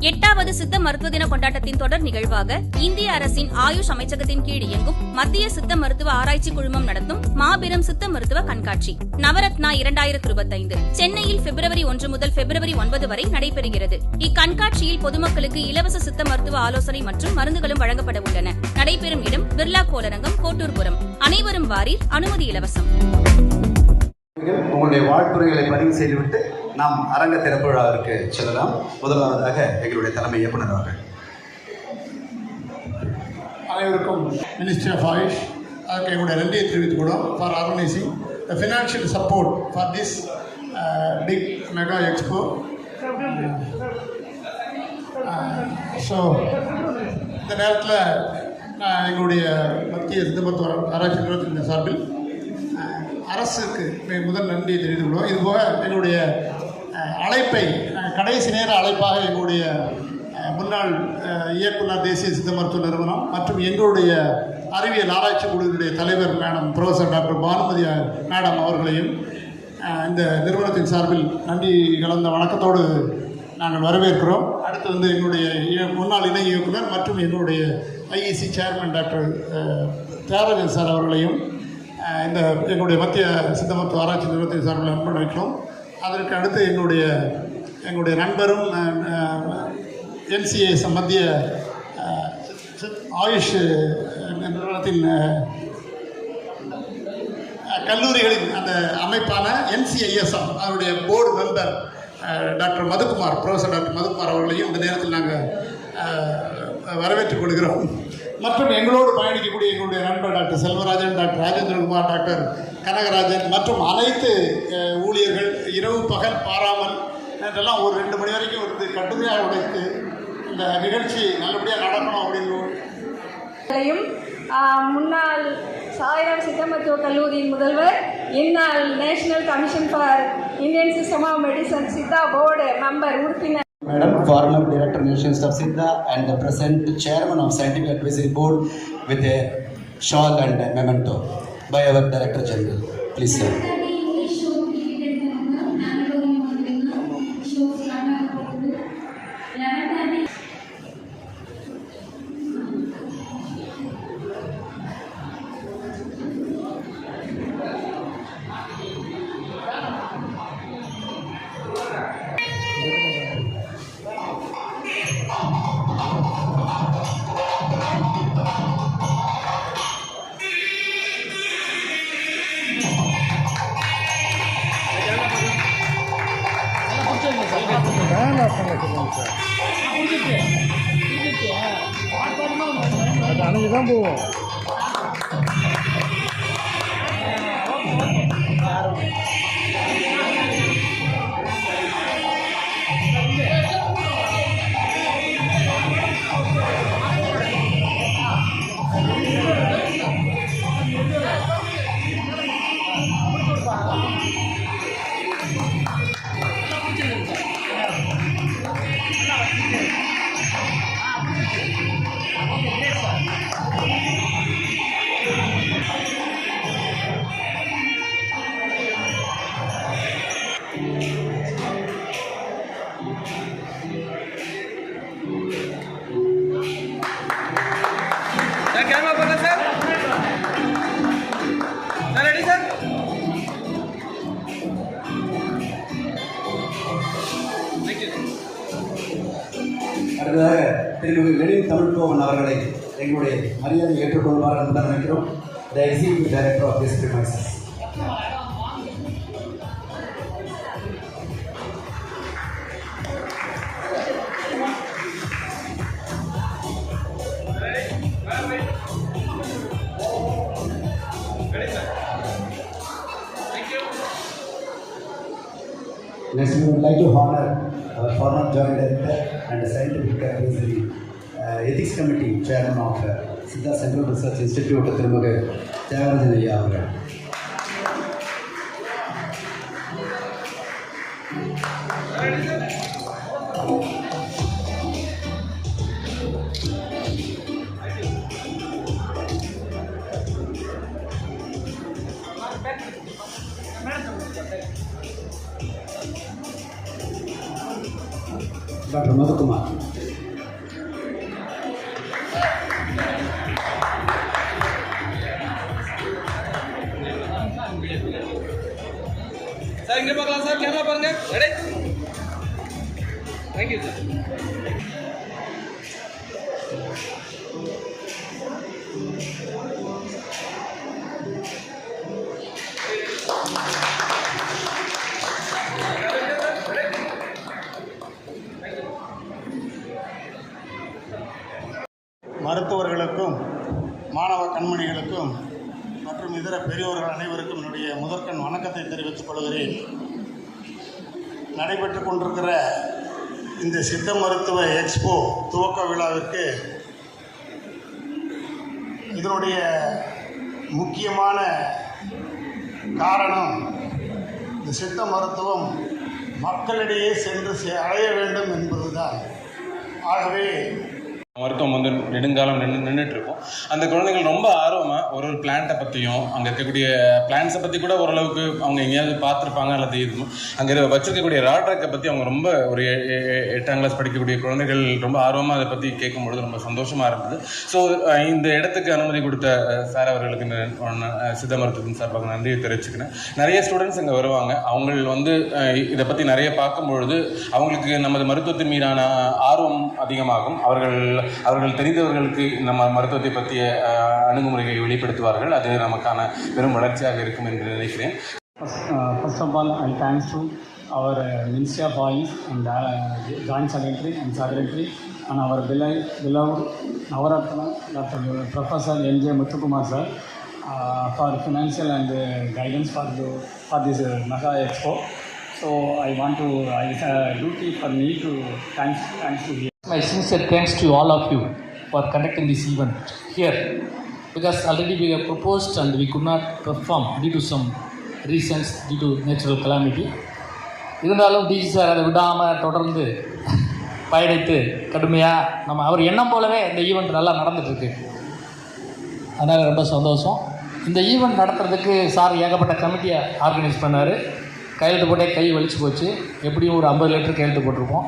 8வது சித்த மருத்துவ தின கொண்டாட்டத்தின் தொடர் நிகழ்வாக இந்திய அரசின் ஆயுஷ் அமைச்சகத்தின் கீழ் இயங்கும் மத்திய சித்த மருத்துவ ஆராய்ச்சி குழுமம் நடத்தும் மாபெரும் சித்த மருத்துவ கண்காட்சி நவரத்னா 2025 சென்னையில் பிப்ரவரி 1 முதல் பிப்ரவரி 9 வரை நடைபெறுகிறது. இக்கண்காட்சியில் பொதுமக்களுக்கு இலவச சித்த மருத்துவ ஆலோசனை மற்றும் மருந்துகளும் வழங்கப்பட உள்ளன. நடைபெறும் இடம் பிர்லா கோளரங்கம், கோட்டூர்புரம். அனைவரும் வாரீர், அனுமதி இலவசம். உங்களுடைய வாழ்த்துறைகளை பதிவு செய்துவிட்டு நாம் அரங்க திறப்பு விழாவிற்கு செல்லலாம். முதலாவதாக எங்களுடைய தலைமை இயக்குனர் அவர்கள். அனைவருக்கும் மினிஸ்ட்ரி ஆஃப் ஆயுஷ் அதுக்கு எங்களுடைய நன்றியை தெரிவித்துக்கூடும் for organising the financial support for this big mega expo. So இந்த நேரத்தில் நான் எங்களுடைய மத்திய சித்த மருத்துவ ஆராய்ச்சி நிறுவனத்தின் சார்பில் அரசுக்கு முதல் நன்றியை தெரிவித்துக் கொள்வோம். இதுபோக எங்களுடைய அழைப்பை கடைசி நேர அழைப்பாக எங்களுடைய முன்னாள் இயக்குனர் தேசிய சித்த மருத்துவ நிறுவனம் மற்றும் எங்களுடைய அறிவியல் ஆராய்ச்சி குழுவினுடைய தலைவர் madam professor doctor Bhanumathi madam அவர்களையும் இந்த நிறுவனத்தின் சார்பில் நன்றி கலந்த வணக்கத்தோடு நாங்கள் வரவேற்கிறோம். அடுத்து எங்களுடைய முன்னாள் இணை இயக்குனர் மற்றும் எங்களுடைய IEC chairman doctor Thiyagarajan sir அவர்களையும் இந்த எங்களுடைய மத்திய சித்த மருத்துவ ஆராய்ச்சி நிறுவனத்தின் சார்பில் அனுப்பிக்கிறோம். அதற்கு அடுத்து எங்களுடைய நண்பரும் என்சிஏஎஸ் மத்திய ஆயுஷ் நிறுவனத்தின் கல்லூரிகளின் அந்த அமைப்பான என்சிஐஎஸ்எம் அதனுடைய board member doctor Madhukumar, professor doctor Madhukumar அவர்களையும் இந்த நேரத்தில் நாங்கள் வரவேற்றுக் கொள்கிறோம். மற்றும் எங்களோடு பயணிக்கக்கூடிய எங்களுடைய நண்பர் doctor Selvarajan, doctor Rajendra Kumar, doctor Kanagarajan மற்றும் அனைத்து ஊழியர்கள் இரவு பகல் பாராமல் இதெல்லாம் ஒரு 2 மணி வரைக்கும் வந்து கடுமையாக உழைத்து இந்த நிகழ்ச்சி நல்லபடியாக நடக்கணும் அப்படின்னு முன்னாள் சாய்ராம் சித்த மருத்துவ கல்லூரியின் முதல்வர், இந்நாள் national commission for Indian system of medicine Siddha board member உறுப்பினர் Madam, former Director Nations of Siddha and the present Chairman of Scientific Advisory Board with a shawl and a memento by our Director General. Please, sir. அன்னைக்குதான் போவோம். Camera पकड़ sir ready sir அடுத்ததாக திரு Lenin தமிழ்கோவன் அவர்களை எங்களுடைய மரியாதை ஏற்றுக்கொள்வார் என்று நினைக்கிறோம். The executive director of this premises. Next, we would like to honor our former Joint Director and Scientific Advisory Ethics Committee Chairman of Siddha Central Research Institute, Tirumuga Tyagarajan Ayya அவர்கள். Dr. Madhukumar. Sir இங்கே பார்க்கலாம் sir, camera பாருங்க. Ready? Thank you sir. மருத்துவர்களுக்கும் மாணவ கண்மணிகளுக்கும் மற்றும் இதர பெரியோர்கள் அனைவருக்கும் என்னுடைய முதற்கண் வணக்கத்தை தெரிவித்துக் கொள்கிறேன். நடைபெற்று கொண்டிருக்கிற இந்த சித்த மருத்துவ எக்ஸ்போ துவக்க விழாவிற்கு இதனுடைய முக்கியமான காரணம், இந்த சித்த மருத்துவம் மக்களிடையே சென்று அடைய வேண்டும் என்பதுதான். ஆகவே மருத்துவம் வந்து நெடுங்காலம் நின்றுட்டு இருக்கும். அந்த குழந்தைகள் ரொம்ப ஆர்வமாக ஒரு பிளான்ட்டை பற்றியும் அங்கே இருக்கக்கூடிய பிளான்ஸை பற்றி கூட ஓரளவுக்கு அவங்க எங்கேயாவது பார்த்துருப்பாங்க அல்லது இருக்கும். அங்கே வச்சிருக்கக்கூடிய ராட்ரக்கை பற்றி அவங்க ரொம்ப ஒரு 8ஆம் கிளாஸ் படிக்கக்கூடிய குழந்தைகள் ரொம்ப ஆர்வமாக அதை பற்றி கேட்கும்பொழுது ரொம்ப சந்தோஷமாக இருந்தது. ஸோ இந்த இடத்துக்கு அனுமதி கொடுத்த சார் அவர்களுக்கு சித்த மருத்துவத்தின் சார்பாக நன்றியை தெரிவிச்சுக்கிறேன். நிறைய ஸ்டூடெண்ட்ஸ் இங்கே வருவாங்க. அவங்க வந்து இதை பற்றி நிறைய பார்க்கும்பொழுது அவங்களுக்கு நமது மருத்துவத்தின் மீதான ஆர்வம் அதிகமாகும். அவர்கள் தெரிந்தவர்களுக்கு நம்ம மருத்துவத்தை பற்றிய அணுகுமுறைகளை வெளிப்படுத்துவார்கள். அது நமக்கான பெரும் வளர்ச்சியாக இருக்கும் என்று நினைக்கிறேன். First of all, I thanks to our Ministry of Police and Joint Secretary and Secretary and our beloved Navaratna Dr. Professor N.J. Muthukumar sir for financial and guidance for this Mega Expo. So it's a duty for me to thanks to you. My sincere thanks to all of you for conducting this event here, because already we have proposed and we could not perform due to some reasons, due to natural calamity. இருந்தாலும் டிஜி sir அதை விடாமல் தொடர்ந்து பயணித்து கடுமையாக நம்ம அவர் எண்ணம் போலவே இந்த ஈவெண்ட் நல்லா நடந்துகிட்ருக்கு. அதனால் ரொம்ப சந்தோஷம். இந்த ஈவெண்ட் நடத்துறதுக்கு சார் ஏகப்பட்ட கமிட்டியை ஆர்கனைஸ் பண்ணார். கையெழுத்து போட்டே கை வலிச்சு போச்சு. எப்படியும் ஒரு 50 லிட்டர் கையெழுத்து போட்டிருப்போம்.